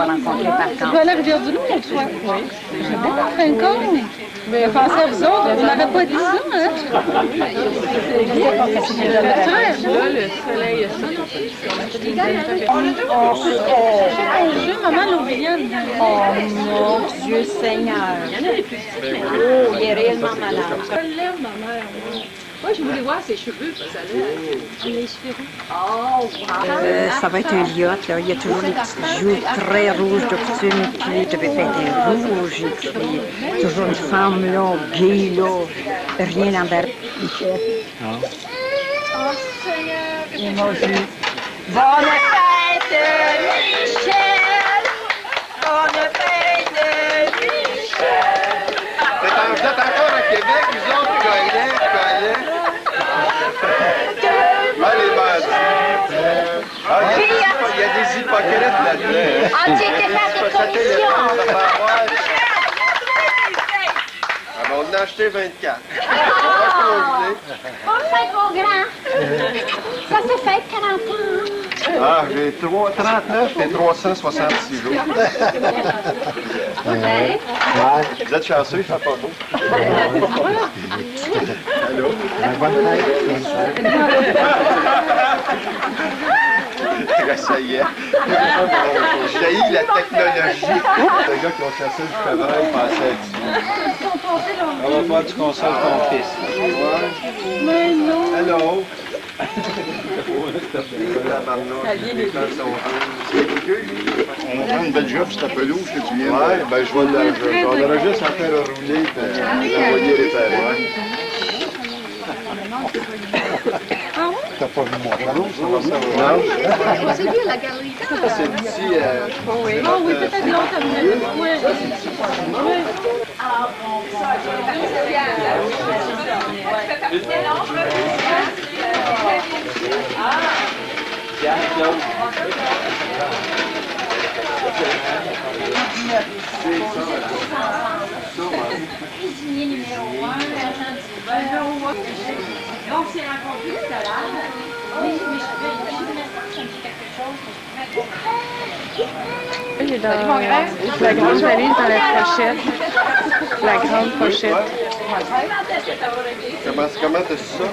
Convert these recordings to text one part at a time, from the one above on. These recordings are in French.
fois rencontré par Tu contre. vas aller à Rivière-du-Loup l'autre fois? Oui. J'ai bien fait encore. Mais pensez à vous autres, on n'aurait pas dit ça, hein? C'est bien. Là, le soleil, Maman Lauriane. Oh mon Dieu Seigneur! Oh, il est réellement malade. Je l'aime, ma mère. Moi, je voulais voir ses cheveux, parce que ça allait. Les cheveux roux. Ça va être un liotte, là. Il y a toujours les petits joues très rouges de coutume, puis il devait être rouge, et puis toujours une femme, là, gay, là, rien d'embarrassé. Oh, Seigneur! Et moi aussi. Bonne fête, Michel! Bonne fête, Michel! Vous êtes encore à Québec, vous autres, Collet. Allez, il y a des hypocrites là-dedans. Ah, tu étais fait des commissions! Ah, ben, on en a acheté 24. On fait trop grand! Ça se fait 40 ans! Ah, j'ai 39 et 366 jours. Vous êtes chanceux, il fait pas beau. Allô? Ça y est. J'ai la technologie. Les gars qui ont chassé le chevreuil pensaient à Dieu. On va faire du conseil de ton fils. Mais non. Hello. On prend une belle job sur ta pelouse que tu viens. Ouais, ben je vais on aurait juste à faire rouler et envoyer réparer. T'as pas vu mon pelouse, ça va savoir. Non? C'est lui, la galerie. C'est le petit... Ah oui, peut-être l'autre amenait. Oui. Cuisinier numéro 1, l'agent d'hiver. Donc, c'est rencontré tout à l'heure. Oui, mais je me sens que ça me dit quelque chose. Il est dans la grande valise, dans la pochette. La grande pochette. Comment t'as su ça?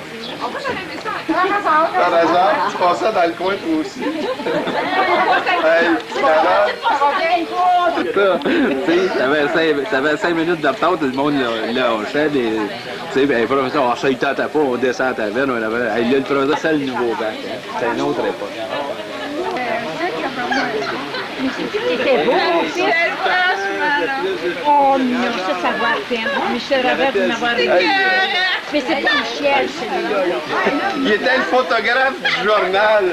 Par hasard, tu passais dans le coin toi aussi. Hey, tout à l'heure. T'avais 5 minutes de retard, tout le monde lâchait. Tu sais, ben, le professeur, on ça, il tente pas, on descend à ta veine. Le professeur, c'est le nouveau bac. C'est une autre époque. C'était beau, mon fils. Oh non, ça va à peine. Michel Rabert, vous m'avoir dit. Mais c'est pas Michel, celui-là. Il était le photographe du journal.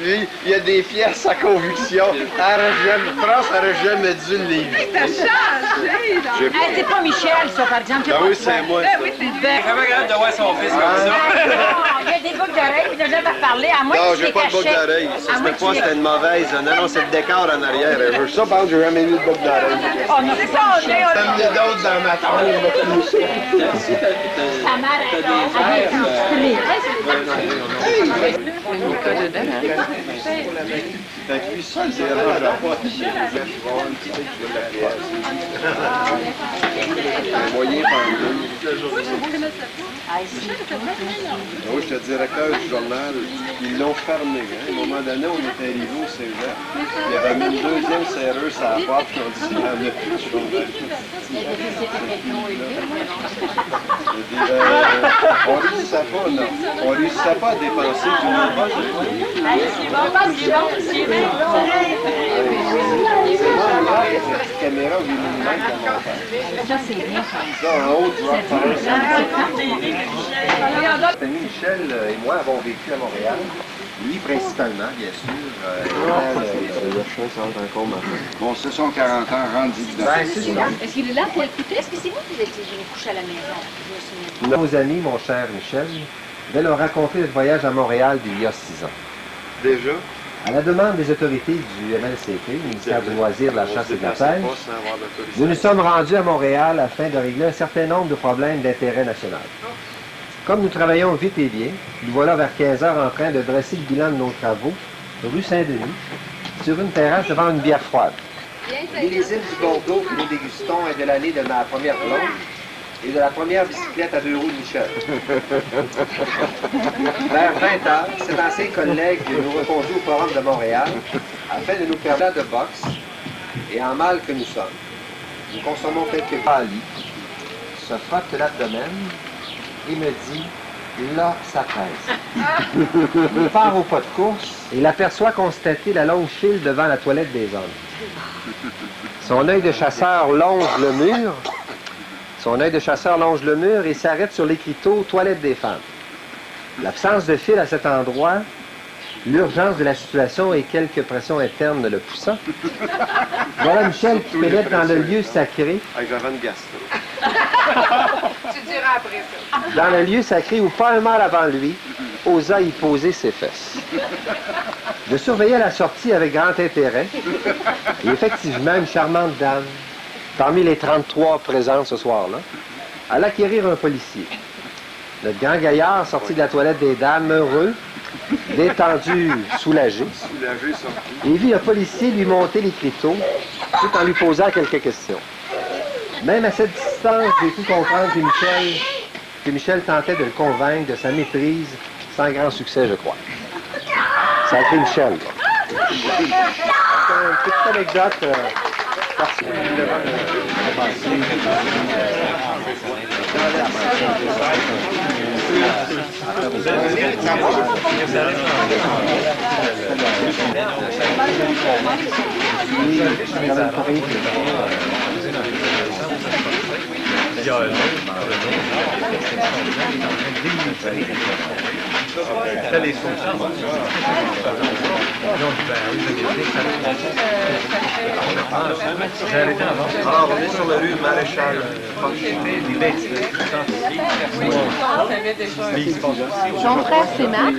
Lui, il y a des pièces à conviction. France n'aurait jamais dû l'éviter. C'est pas Michel, ça, par exemple. Ah oui, c'est moi. C'est vraiment grave de voir son fils comme ça. Il y a des boucles d'oreilles, il n'a jamais parlé, à moins Non, qu'il j'ai les pas de boucle cachait. d'oreille. Ça se peut pas, c'était une mauvaise. Non, non, c'est le décor en arrière. Je veux ça, par contre, j'ai jamais mis de boucle d'oreille. On a fait ça, Michel. T'as mis d'autres dans ma tombe. Sa mère avait été enregistrée. Fait que lui seul, c'est vraiment pas. Il va avoir un petit peu de la pièce. Un moyen par deux. Oui, j'étais directeur du journal. Ils l'ont fermé. Hein. À un moment donné, on était arrivé au cégep. Il y avait mis une deuxième serreuse à la porte. Puis on dit, il n'y en a plus de journal. On ne réussissait pas, non. On ne réussissait pas à dépenser tout le monde. La caméra, il est Ça, c'est bien. ça, en haut, tu vois, Michel et moi avons vécu à Montréal. Lui, principalement, bien sûr. Bon, ce sont 40 ans rendus dedans. Est-ce qu'il est là pour écouter? Est-ce que c'est vous qui étiez couché à la maison? Nos amis, mon cher Michel, devaient leur raconter le voyage à Montréal d'il y a 6 ans. Déjà? À la demande des autorités du MLCP, ministère du Loisir, de la Chasse et de la Pêche, nous nous sommes rendus à Montréal afin de régler un certain nombre de problèmes d'intérêt national. Comme nous travaillons vite et bien, nous voilà vers 15 heures en train de dresser le bilan de nos travaux, rue Saint-Denis, sur une terrasse devant une bière froide. Millésime du Bordeaux que nous dégustons est de l'année de ma première blonde et de la première bicyclette à 2 roues de Michel. Vers 20 ans, cet ancien collègue nous reconduit au Forum de Montréal afin de nous permettre de boxe et en mal que nous sommes. Nous consommons quelques palis, se frotte l'abdomen et me dit « là, ça pèse ». Il part au pas de course et l'aperçoit constater la longue file devant la toilette des hommes. Son œil de chasseur longe le mur. Son œil de chasseur longe le mur et s'arrête sur l'écriteau « Toilette des femmes ». L'absence de fil à cet endroit, l'urgence de la situation et quelques pressions internes le poussant. Voilà Michel qui pénètre dans le lieu sacré. Avec la vanne gastro. Tu diras après ça. Dans le lieu sacré où pas un mal avant lui osa y poser ses fesses. Je surveillais la sortie avec grand intérêt. Et effectivement, une charmante dame, parmi les 33 présentes ce soir-là, alla acquérir un policier. Notre grand gaillard sorti de la toilette des dames, heureux, détendu, soulagé, et vit un policier lui monter l'écriteau tout en lui posant quelques questions. Même à cette distance, j'ai pu comprendre que Michel tentait de le convaincre de sa maîtrise, sans grand succès, je crois. Sacré Michel. Une petite anecdote. Alors, on est sur la rue Maréchal. Son frère, c'est Marc.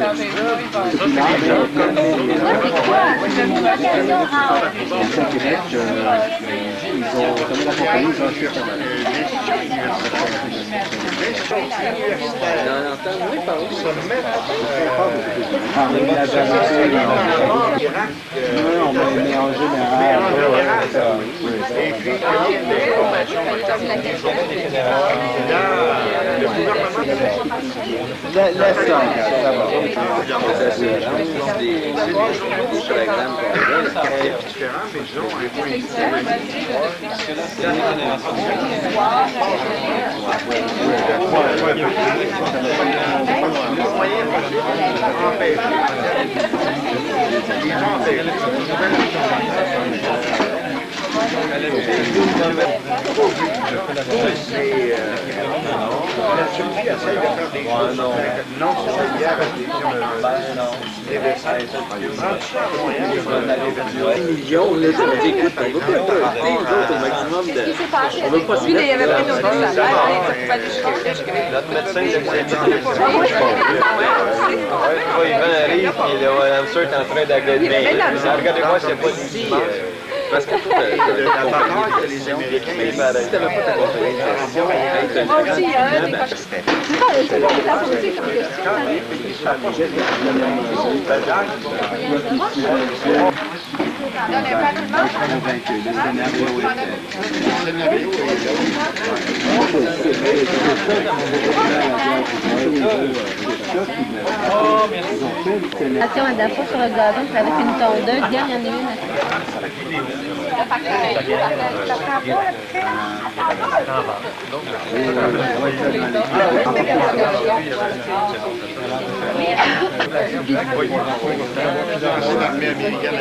Lui, il avait pris notre Notre médecin, il arrive, puis le hamster est en train d'agoniser. Regardez-moi, c'est pas ici. Parce que toi, les Américains, si t'avais pas ta À la fois sur le gazon, avec une tondeuse, il y en a une. L'armée américaine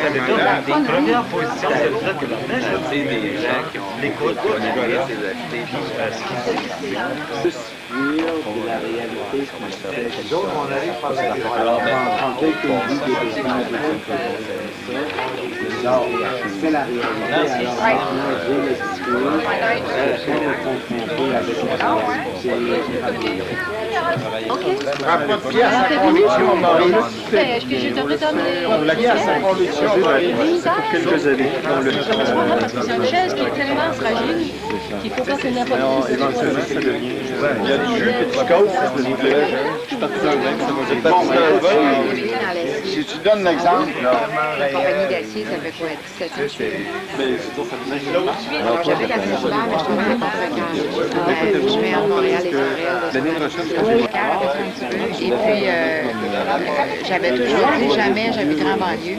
avec des premières positions, c'est le fait que la neige a des gens qui ont l'écoute de la réalité. De la réalité qu'on D'autres, on arrive par la c'est la réalité, alors je vais l'expliquer à sa conviction, Maurice. Est-ce que je te redonne On l'a dit à sa conviction, Maurice. quelques années. Parce que c'est une chaise qui est tellement fragile qu'il faut pas que n'importe qui. Éventuellement, ça devient... Il y a du jus, puis tu casses, ça se plaît. Je suis parti dans le vin, ça va être parti dans le vin. Si tu donnes l'exemple, là. Une compagnie d'acier, ça fait quoi, 17 ans? J'avais la circulaire, mais je trouvais pas fréquent. Je mets à Montréal les horaires. L'année prochaine, Et puis, j'avais toujours dit jamais j'habiterai en banlieue.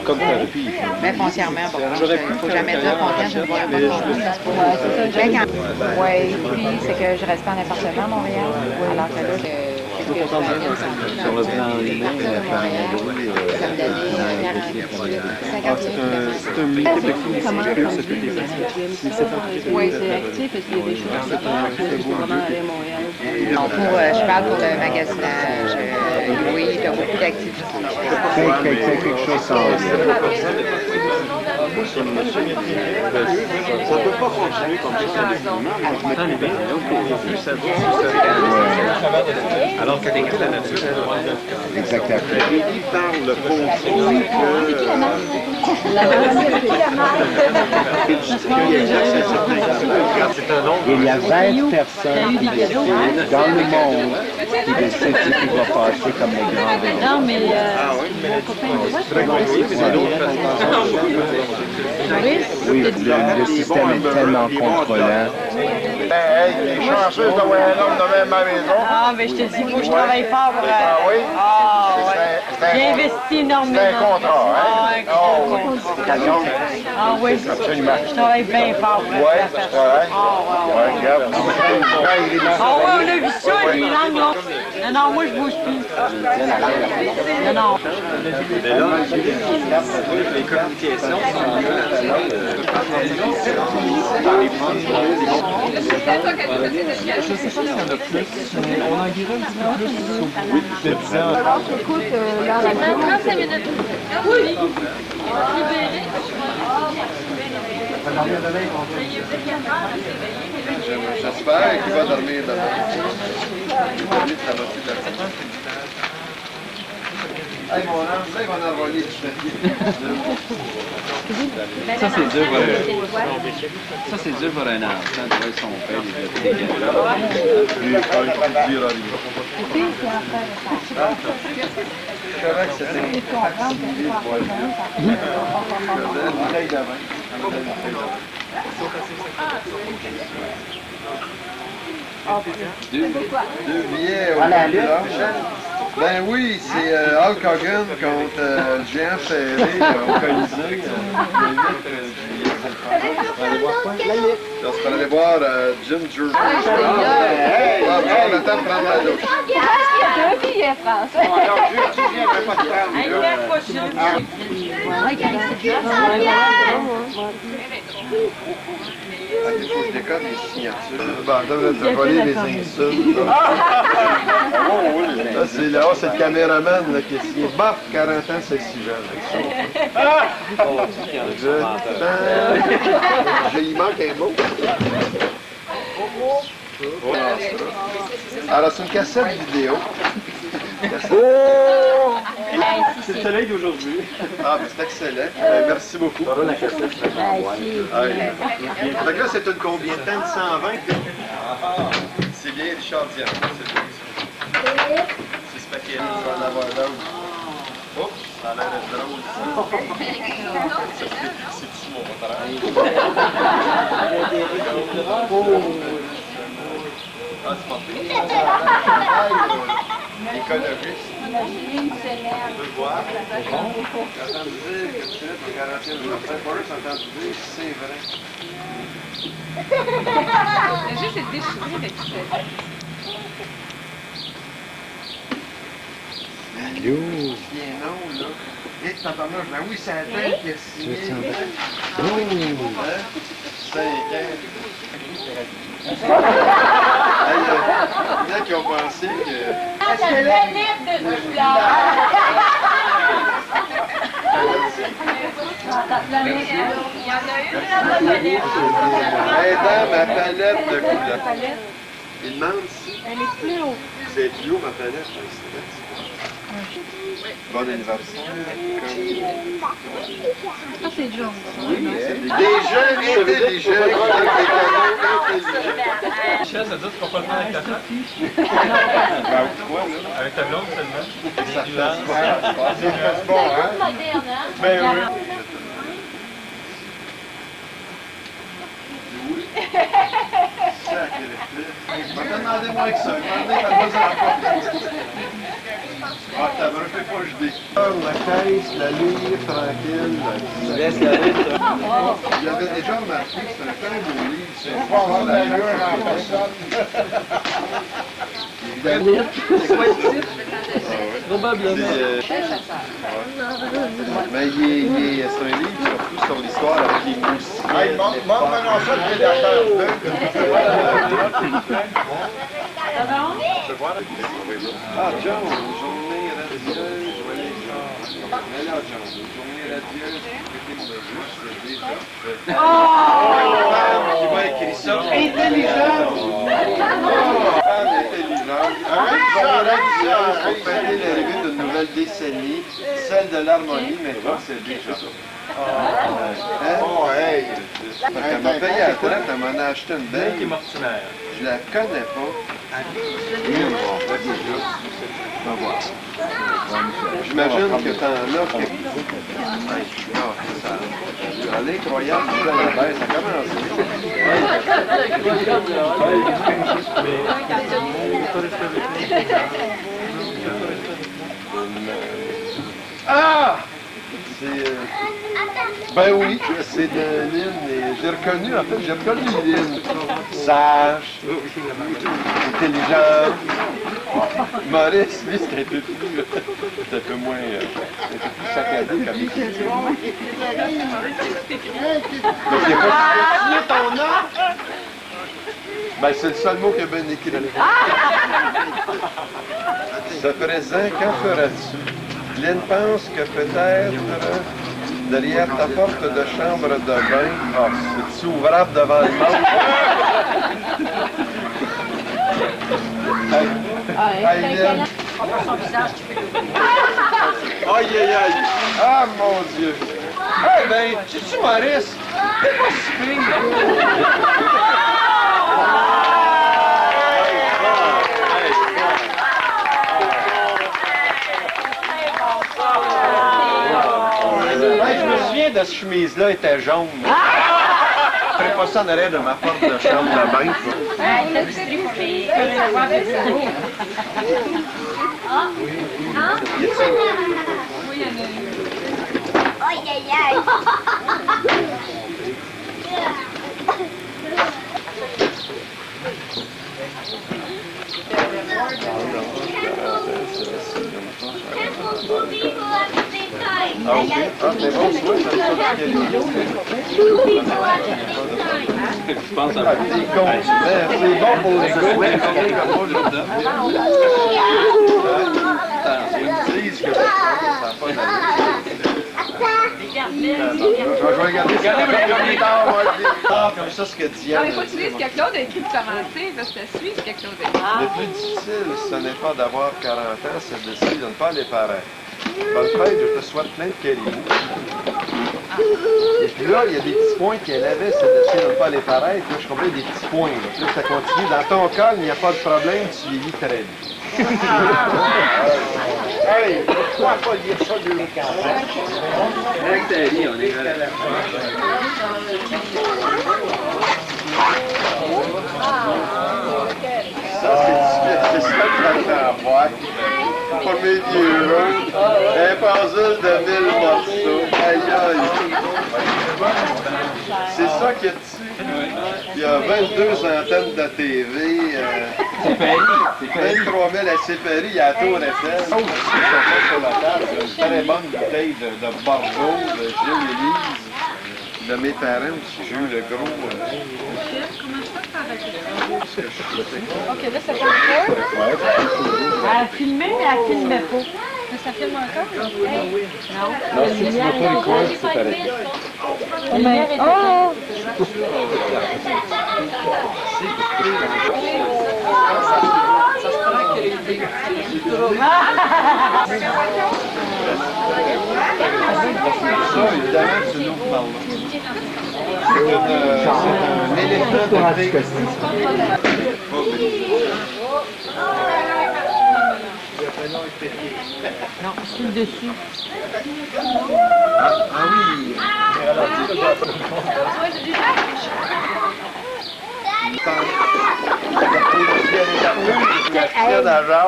comme thérapie. Mais foncièrement, bon, il ne faut jamais dire combien je ne vois pas mon oui, puis c'est que je reste pas en appartement à Montréal. Alors que là, Sur le plan humain, la famille, C'est un milieu technique, c'est que des Oui, c'est actif, est-ce qu'il y a des choses à faire? Il faut vraiment aller à Montréal. non, je parle pour le magasinage. Oui, il y a beaucoup d'activités. Quelque chose sans... Ça ne peut pas fonctionner comme ça. Alors que la nature, Exactement. Il parle le continu Il y a 20 personnes qui décident dans le monde qui décident ce qui va passer comme les grands vélos. Non, mais Oui, le système est tellement contrôlant. Hey, les chanceuses d'avoir un homme de même à la maison. ah, mais je te dis, il faut que je travaille fort pour... Ah oui? J'ai investi énormément. C'est un contrat, hein? Ah oui, Absolument. je travaille bien fort pour Oui, faire tu ça. travailles. Oui, regarde. Ah ouais, on a vu ça, les langues, là. Non, non, moi, je bouge plus. Non, non. mais là, les communications sont Je sais pas s'il y en a plus, mais on en dirait un petit peu plus sur oui, je disais. Alors, écoute, là, la 35 minutes. Oui. J'espère qu'il va dormir là-bas. Hey, mon âme, ça, il va en envoyer du papier. Ça, c'est dur pour ça, c'est dur pour un enfant de voir son père développer des gamins. Deux billets au blanche. Ben oui, c'est Hulk Hogan contre le géant ferré au Colisée. Lorsqu'on allait voir Ginger. On attend de prendre la douche. Deux billets, François. Il faut que je décode les signatures. Bon, t'as volé les insultes. Là, c'est là, c'est le caméraman là, qui est signé. Baf, 40 ans, c'est si jeune. Il manque un mot. Alors, c'est une cassette vidéo. c'est le soleil d'aujourd'hui. Ah, ben c'est excellent. Merci beaucoup. Donc là, c'est une combien de temps? Une 120? C'est bien Richard Diane. C'est spaghetti, il va en avoir d'autres. Oups, ça a l'air d'être drôle. C'est-tu mon frère? Ah, c'est pas pire. Économiste. On peut voir. Quand on dit que tu es garantir le fait, pour eux, c'est entendu dire c'est vrai. Le jeu, c'est de déchirer avec ça. Allô? Bien non, là. Et tu t'entends là, ben oui, c'est un tel qui a signé. 5 ans. Il y en a qui ont pensé que... Ah, c'est le planète de couleur. Dans ma palette de couleurs. Il demande si... Elle est plus haut. C'est plus haut, ma palette. Bon anniversaire. Ah, c'est John. Oui, des jeunes intelligents. Michel, ça veut dire que tu vas pas le faire avec ta femme? Avec ta blonde seulement? Ça fait bon, hein? Ben oui. Je vais te demander moins que ça. Demandez ta voix en ah, t'as vrai, fais pas jeter. La caisse, la livre, tranquille. Tu laisses la livre. Il y avait déjà remarqué, c'est un très beau livre. C'est pas avoir la lueur en personne. Évidemment. C'est quoi le titre? Probablement. Mais c'est un livre surtout sur l'histoire avec les moustiques. Hey, montre-moi ça, le prédateur. Ah, John, journée radieuse, voyez ça. Mais là, John, journée radieuse, écoutez mon juste, c'est déjà fait. Oh! Qui m'a écrit ça. Intelligente! Femme intelligente. Journée radieuse pour fêter l'arrivée d'une nouvelle décennie, celle de l'harmonie, mais toi, c'est déjà ça. Oh, hey! Elle m'a payé à la traite, elle m'en a acheté une belle. Je la connais pas. J'imagine que t'en as quelque chose. À l'incroyable, ça commence. Ah! C'est... Ben oui, c'est de Lynn, et j'ai reconnu, en fait, j'ai reconnu Lynn. Sage, intelligent. Maurice, lui, c'était un peu moins, saccadé comme écriture. Mais c'est pas tu es ton nom? Ben, c'est le seul mot qui a bien écrit. Ce présent, qu'en feras-tu? Lynn pense que peut-être derrière ta porte de chambre de bain, c'est-tu ouvrable devant le monde? Hey, Lynn. Aïe, aïe, aïe. Ah, mon Dieu. Eh ben, sais-tu, Maurice? T'es pas si pire. Je me souviens de cette chemise-là, elle était jaune. Je ferais pas ça en arrière de ma porte de chambre de bain. Aïe, aïe, aïe. Ah, ok. Ah, mais bon, c'est vrai, ça Je pense à c'est bon pour les gars. Ils disent que ça n'a pas je vais regarder ça. Ah, comme ça, ce que Diane... Il faut que tu lises ce que Claude a écrit pour commencer, parce que suit ce que Claude a écrit. Le plus difficile, ce n'est pas d'avoir 40 ans, c'est de décider de ne pas les paraître. Bonne fête, je te souhaite plein de qualités. Et puis là, il y a des petits points qu'elle avait, c'est d'essayer de ne pas les paraître. Là, je comprends des petits points. Là. Puis là, ça continue. Dans ton cas, il n'y a pas de problème, tu les lis très bien. Hey, pourquoi pas lire ça de Avec ta vie, on est ça, c'est ça que j'attends à boîte. Premier vieux, un puzzle de 1000 morceaux. Aïe, aïe. C'est ça qu'il y a dessus. Il y a 22 antennes de TV. C'est 23 000 à Sépéry, il y a la Tour Eiffel. Oh, sur la table, une très bonne bouteille de Bordeaux, de Gilles Élise, de mes parents aussi. J'ai eu le gros. Ok, là, ça fait un peu. Elle a filmé, mais elle filmait pas. Mais ça filme encore? Non. Non, si tu ne vois pas les coins, c'est pareil. Mais, oh! Ça se prend que les Ça, évidemment, c'est nous qui parlons. C'est un éléphant de Non, c'est le dessus. Ah oui.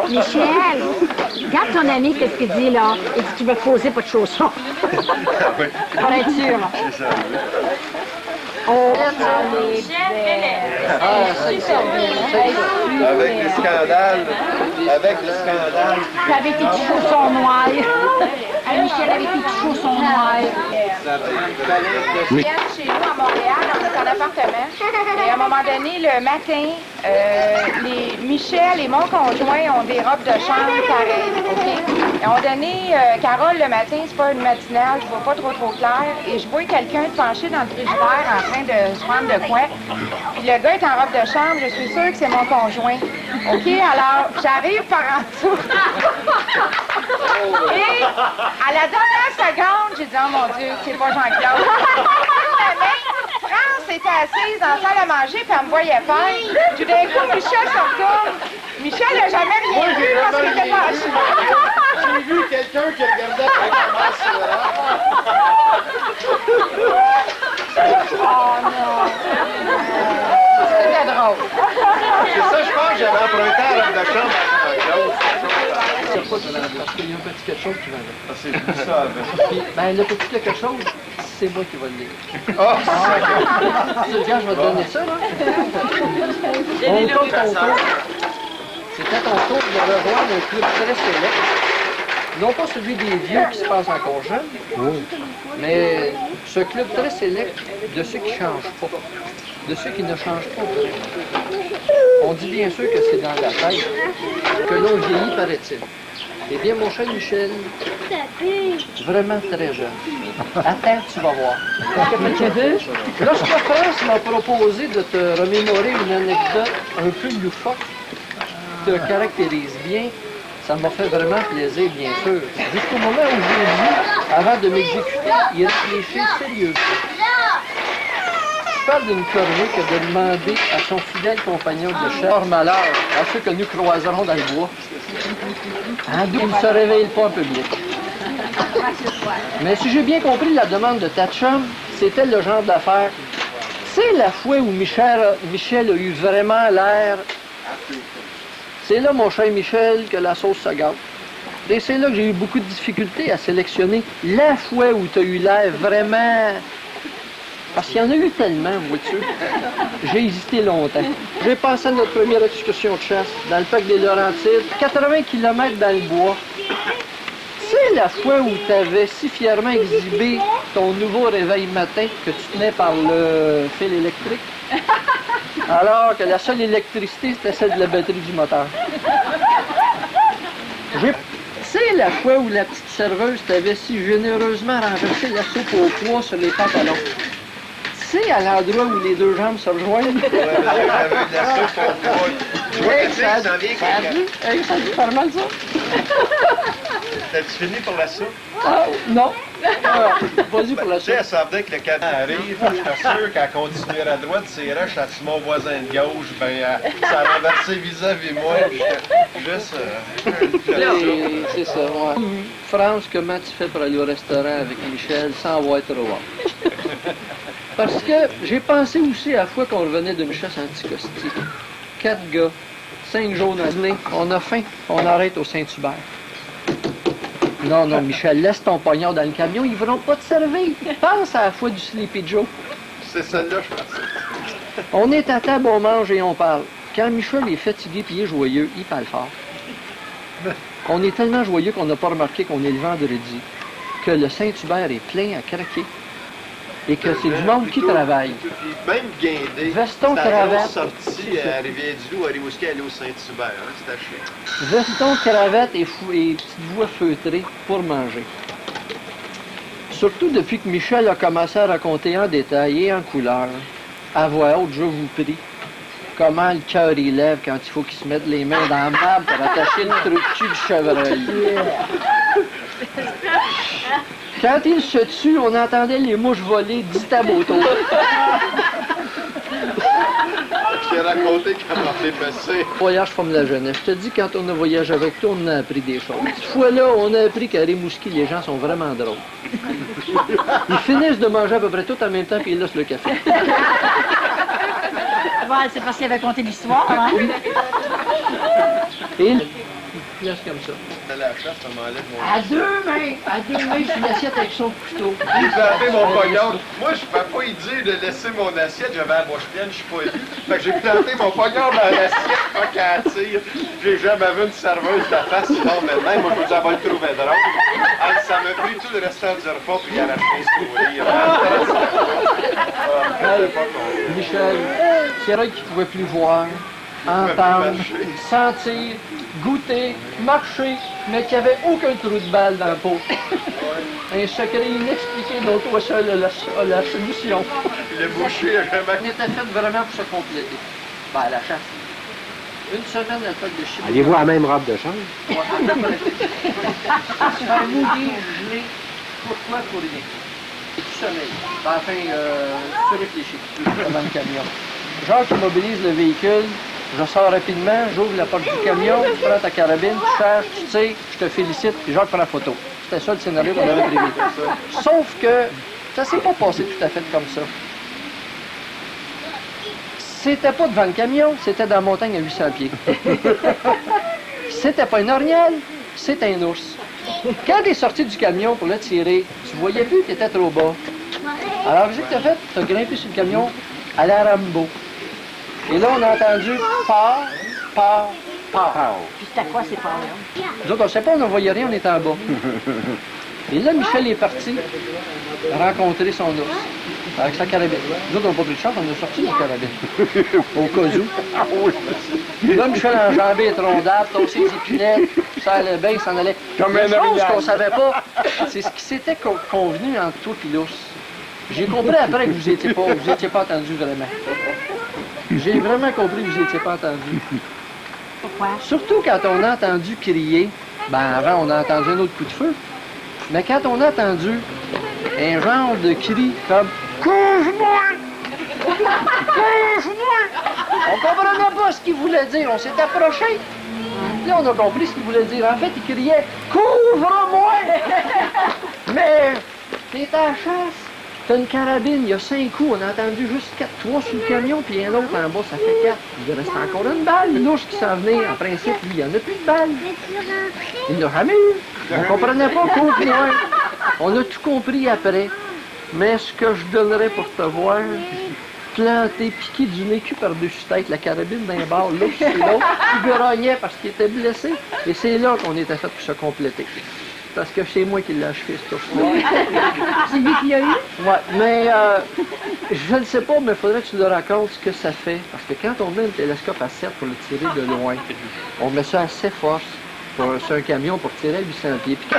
Michel, regarde ton ami, qu'est-ce qu'il dit là? Il dit tu veux poser pas de chaussons. Pour être sûr. C'est ça. Avec les scandales. Avec le scandale. Avec tes petits chaussons noirs. Michel avec tes petits chaussons noirs. Ils viennent chez nous à Montréal, dans notre appartement. Et à un moment donné, le matin, Michel et mon conjoint ont des robes de chambre pareilles, OK? Et à un moment donné, Carole, le matin, c'est pas une matinale, je vois pas trop clair, et je vois quelqu'un penché dans le frigidaire en train de se prendre de quoi. Puis le gars est en robe de chambre, je suis sûre que c'est mon conjoint. OK? Alors, j'arrive par en dessous. Et à la dernière seconde, j'ai dit, oh mon Dieu, c'est pas Jean-Claude. France était assise dans la salle à manger, puis elle me voyait faire. Tout d'un coup, Michel se retourne. Michel n'a jamais rien vu parce qu'il était pas assis. J'ai vu quelqu'un qui regardait la masse. Oh non! C'était drôle. C'est ça, je pense que j'avais emprunté à la robe de chambre à Jean-Claude. C'est pas qu'il parce qu'il y a un petit quelque chose qui va avec. Ah, c'est plus ça, avec. Puis, ben, le petit quelque chose, c'est moi qui vais le lire. Ah, Tiens, je vais te donner ça, là. On tourne ton tour. C'était ton tour de rejoindre un club très sélect. Non pas celui des vieux qui se passent encore jeunes, mais ce club très sélect de ceux qui ne changent pas, de ceux qui ne changent pas. On dit bien sûr que c'est dans la tête que l'on vieillit, paraît-il. Eh bien, mon cher Michel, vraiment très jeune. Attends, tu vas voir. Lorsque France m'a proposé de te remémorer une anecdote un peu loufoque, qui te caractérise bien, ça m'a fait vraiment plaisir, bien sûr. Jusqu'au moment où j'ai dit, avant de m'exécuter, y réfléchir sérieusement. Je parle d'une corvée que de demander à son fidèle compagnon de cher malheur, à ceux que nous croiserons dans le bois, d'où ne se réveille pas en public. Mais si j'ai bien compris la demande de ta chum, c'était le genre d'affaire. C'est la fois où Michel a eu vraiment l'air. C'est là, mon cher Michel, que la sauce se gâte. Et c'est là que j'ai eu beaucoup de difficultés à sélectionner la fois où tu as eu l'air vraiment... Parce qu'il y en a eu tellement, vois-tu. J'ai hésité longtemps. J'ai passé notre première excursion de chasse dans le parc des Laurentides, 80 km dans le bois. C'est la fois où tu avais si fièrement exhibé ton nouveau réveil matin que tu tenais par le fil électrique, alors que la seule électricité, c'était celle de la batterie du moteur. C'est la fois où la petite serveuse t'avait si généreusement renversé la soupe au pois sur les pantalons. C'est à l'endroit où les deux jambes se rejoignent. Ça a dû faire mal, ça. T'as-tu fini pour la soupe? Ah, non. Vas-y pour la soupe. Tu sais, elle savait que le cadre arrive. Je suis sûr qu'elle continuait à droite, c'est roches, à mon voisin de gauche, ben, ça a renversé vis-à-vis moi. Juste. C'est ça, ouais. France, comment tu fais pour aller au restaurant avec Michel sans avoir trop hâte? Parce que j'ai pensé aussi à la fois qu'on revenait d'une chasse anticosti. 4 gars, 5 jours dans le nez, on a faim, on arrête au Saint-Hubert. Non, non, Michel, laisse ton pognon dans le camion, ils ne voudront pas te servir. Pense à la fois du Sleepy Joe. C'est celle-là, je pense. On est à table, on mange et on parle. Quand Michel est fatigué et est joyeux, il parle fort. On est tellement joyeux qu'on n'a pas remarqué qu'on est le vendredi, que le Saint-Hubert est plein à craquer. Et que c'est du monde qui travaille. Même Guindé, veston, cravate. sorti à Rivière-du-Loup, à Rimouski, aller au Saint-Hubert, hein, c'était chiant. Veston, cravate et petite voix feutrée pour manger. Surtout depuis que Michel a commencé à raconter en détail et en couleur, à voix haute, je vous prie, comment le cœur il lève quand il faut qu'il se mette les mains dans la marbre pour attacher le trou de cul du chevreuil. Quand il se tue, on entendait les mouches voler 10 tables autour. Je t'ai raconté comment t'es passé. Voyage comme la jeunesse. Je te dis, quand on a voyagé avec toi, on a appris des choses. Cette fois-là, on a appris qu'à Rimouski, les gens sont vraiment drôles. Ils finissent de manger à peu près tout en même temps, puis ils laissent le café. Ouais, c'est parce qu'il avait compté l'histoire, hein? Et il laisse comme ça. À deux mains, sur l'assiette avec son couteau. J'ai planté mon pognon. Moi, je ne peux pas y dire de laisser mon assiette. J'avais la bouche pleine, je suis pas élu. Fait que j'ai planté mon pognon dans l'assiette, pas qu'à tire. J'ai jamais vu une serveuse de la face, sinon maintenant, moi, je vous avais le trouvé drôle. Alors, ça m'a pris tout le restant du repas, puis il a racheté un sourire. Michel, c'est vrai qu'il ne pouvait plus voir, entendre, sentir, goûter, marcher, mais qu'il n'y avait aucun trou de balle dans la peau. Un secret inexpliqué dont toi seul a la solution. Le boucher a jamais... On était fait vraiment pour se compléter. Ben, à la chasse. Une semaine à la fête de Chibougamau. Aviez-vous la même robe de chambre? Ouais, à peu près. Se faire mouiller, geler, pourquoi? Pour rien. Du sommeil. Ben, enfin, tu réfléchis devant le camion. Jacques immobilise le véhicule, je sors rapidement, j'ouvre la porte du camion, tu prends ta carabine, tu charges, tu tires, je te félicite, puis Jacques prend la photo. C'était ça le scénario qu'on avait prévu. Sauf que ça s'est pas passé tout à fait comme ça. C'était pas devant le camion, c'était dans la montagne à 800 pieds. C'était pas une orignale, c'était un ours. Quand t'es sorti du camion pour le tirer, tu voyais plus qu'il était trop bas. Alors, qu'est-ce que t'as fait? T'as grimpé sur le camion à la Rambo. Et là, on a entendu part. Puis c'était quoi ces parts-là? Nous autres, on ne sait pas, on ne voyait rien, on était en bas. Et là, Michel est parti rencontrer son ours avec sa carabine. Nous autres, on n'a pas pris de chance, on a sorti la carabine. Au cas où. Là, Michel a enjambé les troncs d'arbre, tossé les épinettes, ça allait bien, il s'en allait. Comme une chose qu'on ne savait pas, c'est ce qui s'était convenu entre toi et l'ours. J'ai compris après que vous n'étiez pas entendu vraiment. J'ai vraiment compris que vous n'étiez pas entendu. Pourquoi? Surtout quand on a entendu crier, ben avant on a entendu un autre coup de feu, mais quand on a entendu un genre de cri comme « Couche-moi! Couche-moi! » On comprenait pas ce qu'il voulait dire, on s'est approché. Là on a compris ce qu'il voulait dire. En fait, il criait « Couvre-moi! » Mais t'es à la chasse. T'as une carabine, il y a 5 coups, on a entendu juste 3 sur le camion, puis un autre en bas, ça fait 4. Il reste encore une balle. L'ours qui s'en venait, en principe, lui, il n'y en a plus de balles. Il n'a jamais eu. On comprenait pas quoi plus loin. On a tout compris après. Mais ce que je donnerais pour te voir, planter, piquer du nez cul par-dessus tête, la carabine d'un bord, l'autre sur l'autre, il grognait parce qu'il était blessé. Et c'est là qu'on était fait pour se compléter. Parce que c'est moi qui l'ai achevé, ce tour-là. C'est lui qui l'a eu? Ouais, mais je ne sais pas, mais il faudrait que tu le racontes ce que ça fait. Parce que quand on met un télescope à 7 pour le tirer de loin, on met ça assez force sur un camion pour tirer à 800 pieds. Puis...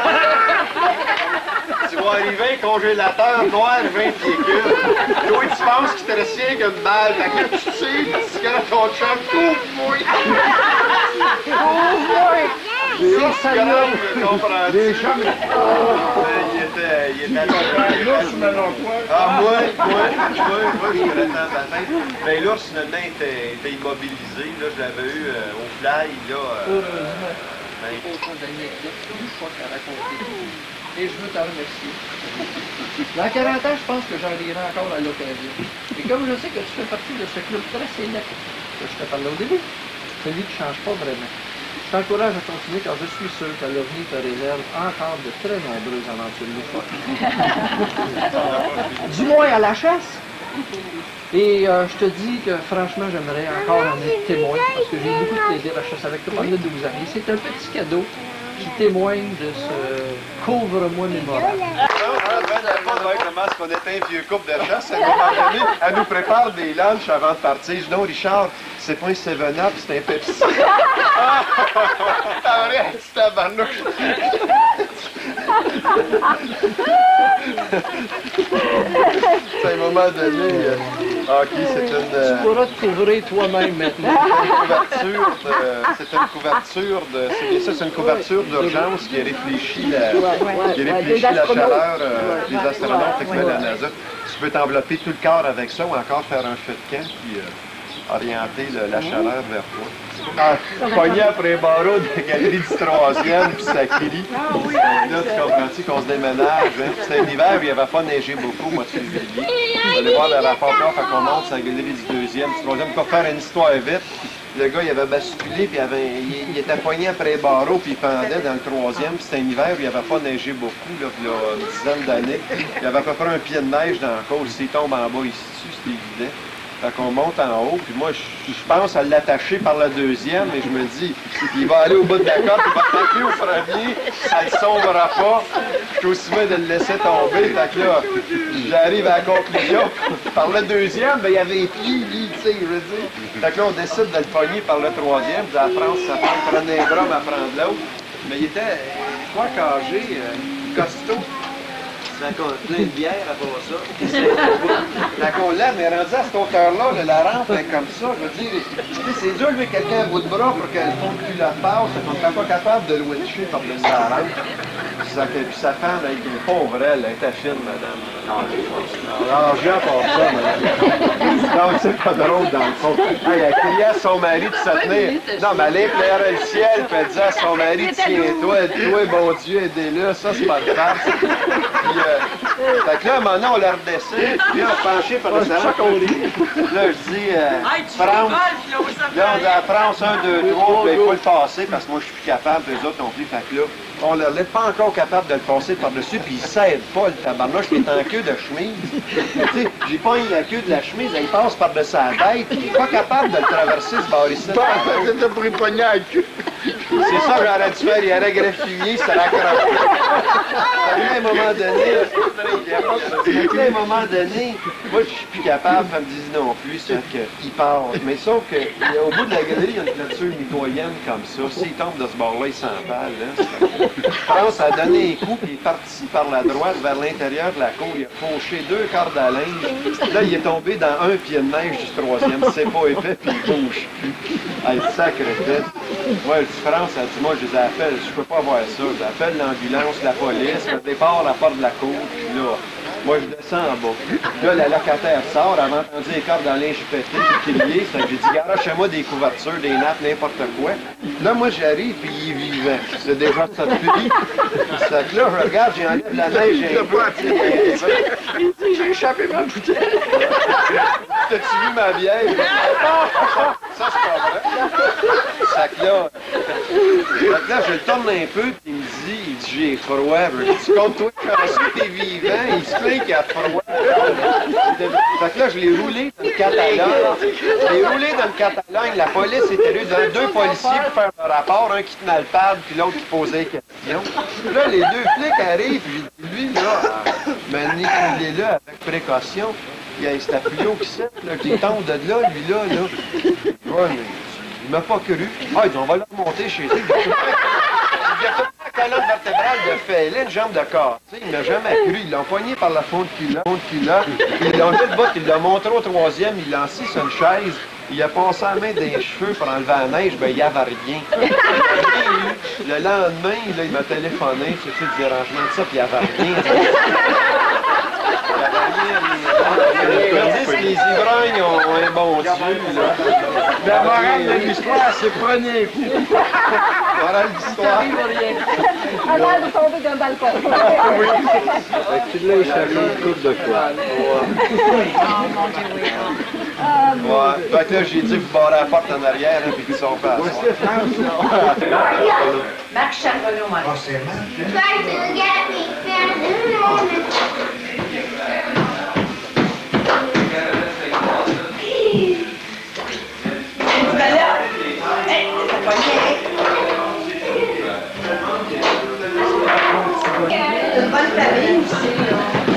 Tu vas arriver, congélateur noir, 20 pieds cubes. Toi, tu penses qu'il te reste rien qu'une balle. Fait que tu tires, tu connais ton chum, couvre-moi! Couvre-moi! C'est ça, des chums. Il était l'ours, ah, moi, je connais tant la tête. Mais l'ours, finalement, était immobilisé. Là, je l'avais eu au fly, là. Et je veux t'en remercier. Dans 40 ans, je pense que j'en dirai encore à l'occasion. Et comme je sais que tu fais partie de ce club très sélect que je te parlais au début, celui qui ne change pas vraiment. Je t'encourage à continuer car je suis sûr que l'avenir te réserve encore de très nombreuses aventures loufoques. Du moins à la chasse. Et je te dis que franchement, j'aimerais encore en être témoin parce que j'ai eu beaucoup de plaisir à la chasse avec toi pendant 12 ans. Et c'est un petit cadeau qui témoigne de ce couvre-moi mémorable. Parce qu'on était un vieux couple de chasse, à un moment donné, elle nous prépare des lunchs avant de partir. Je dis non, Richard, c'est pas un 7-Up, c'est un Pepsi. Ah, vrai, c'est tabarnouche. À un moment donné, hockey, c'est une... Tu pourras te couvrir toi-même maintenant. C'est une couverture d'urgence qui réfléchit la chaleur des astronautes fait que la NASA. Tu peux t'envelopper tout le corps avec ça ou encore faire un feu de camp puis orienter la chaleur vers toi. Pogné après les barreaux de la galerie du 3e, puis ça crie. Là, tu comprends-tu qu'on se déménage? Hein? C'était l'hiver, il n'avait pas neigé beaucoup au mois de février. Vous allez voir le rapport là, fait qu'on monte sur la galerie du 2e, du 3e. Pour faire une histoire vite, le gars, il avait basculé, puis il était pogné après les barreaux, puis il pendait dans le 3e. C'était un hiver où il n'avait pas neigé beaucoup, là, puis là, une dizaine d'années. Il y avait à peu près un pied de neige dans la côte. S'il tombe en bas, il se tue, c'était évident. Fait qu'on monte en haut, puis moi, je pense à l'attacher par le 2e, et je me dis, il va aller au bout de la corde, il va taper au premier, ça ne sombra pas. Je suis aussi bien de le laisser tomber. Fait que là, j'arrive à la conclusion. Par le 2e, ben, il y avait les pieds, lui, tu sais, je veux dire. Fait que là, on décide de le pogner par le 3e, puis la France, ça prend un bras à prendre l'autre. Mais il était, quoi, âgé, costaud. Plein de bière à part ça. Quand on lève, mais rendu à cette hauteur-là, la rampe est comme ça. Je veux dire, c'est dur de lever quelqu'un à bout de bras pour que le fond de culotte passe. On n'est pas capable de le wincher par-dessus la rampe. Puis sa femme, elle est pauvre, elle était fine, madame. Alors, j'ai à part ça, madame. Non, c'est pas drôle dans le fond. Elle criait à son mari de se tenir. Non, mais elle éclairait le ciel, puis elle disait à son mari, tiens-toi, bon Dieu, aidez-le, ça, c'est pas de farce. Fait que là, maintenant, on la redescend, puis on est penché par le salon. Là, je dis, France, là, on dit à France, 1, 2, 3, mais il faut le passer, parce que moi, je suis plus capable, les autres non plus. Fait que là, on ne l'est pas encore capable de le passer par-dessus, puis il ne s'aide pas, le tabarnouche, qui est en queue de chemise. Tu sais, j'ai pas eu la queue de la chemise, elle passe par-dessus la tête, il n'est pas capable de le traverser, ce baril-ci. C'était pour y pogner à la queue. C'est ça que j'aurais dû faire, il aurait greffillé, ça l'accroché. À un moment donné, moi je suis plus capable, elle me dit non plus, c'est qu'il part. Mais sauf qu'au bout de la galerie, il y a une clôture mitoyenne comme ça. S'il tombe de ce bord-là, il s'empale. France a donné un coup, puis il est parti par la droite vers l'intérieur de la cour. Il a fauché 2 cordes à linge. Là, il est tombé dans un pied de neige du 3e. C'est pas épais, puis il bouge plus. Elle sacré tête. Moi, je dis France, elle dit, moi, je les appelle, je peux pas voir ça. J'appelle l'ambulance, la police, je départ à la porte de la cour, puis là, moi, je descends en bas. Là, la locataire sort, elle m'a entendu les cordes dans linge pété, puis crier. Ça, j'ai dit, garage chez moi des couvertures, des nappes, n'importe quoi. Là, moi, j'arrive, puis il est vivant. C'est déjà ça de pluie. Ça que là, je regarde, j'enlève la neige, il dit, j'ai échappé ma bouteille. T'as-tu vu ma bière? Ça, c'est pas vrai. Ça que là, je le tourne un peu, puis il me dit, j'ai froid. Je dis, tu comptes toi, quand t'es vivant, il se plaint qu'il a froid. Fait que là, je l'ai roulé dans le Catalogne. La police était venue dans 2 policiers pour faire un rapport, un qui tenait le pad, puis l'autre qui posait des questions. Là, les 2 flics arrivent, puis lui, là, manipulez-le avec précaution. Il y a un staphylo qui sait, là, qui tombe de là, lui, là. Ouais, mais il m'a pas cru. Ah, il dit, on va le remonter chez lui. Il a fait la colonne vertébrale de fêlé, une jambe de corps. Il n'a jamais cru. Ils l'ont poigné par la fond de culotte. Ils l'ont mis le bas, il l'a montré au 3e, il l'a assis sur une chaise. Il a passé la main des cheveux pour enlever la neige, ben il n'y avait rien. Le lendemain, là, il m'a téléphoné, tu sais, le dérangement de ça, puis il n'y avait rien. Les ivrognes ont un bon Dieu, là. La morale de l'histoire, c'est prenez un coup. Morale de l'histoire. Avant de tomber d'un balcon. Oui. Fait que tu l'as échappé une couple de fois. Ouais. Fait que là, j'ai dit, vous barrez la porte en arrière, hein, puis qu'ils sont pas à soi. Marc Charbonneau, moi. C'est Marc. Try to get me une bonne famille aussi, là.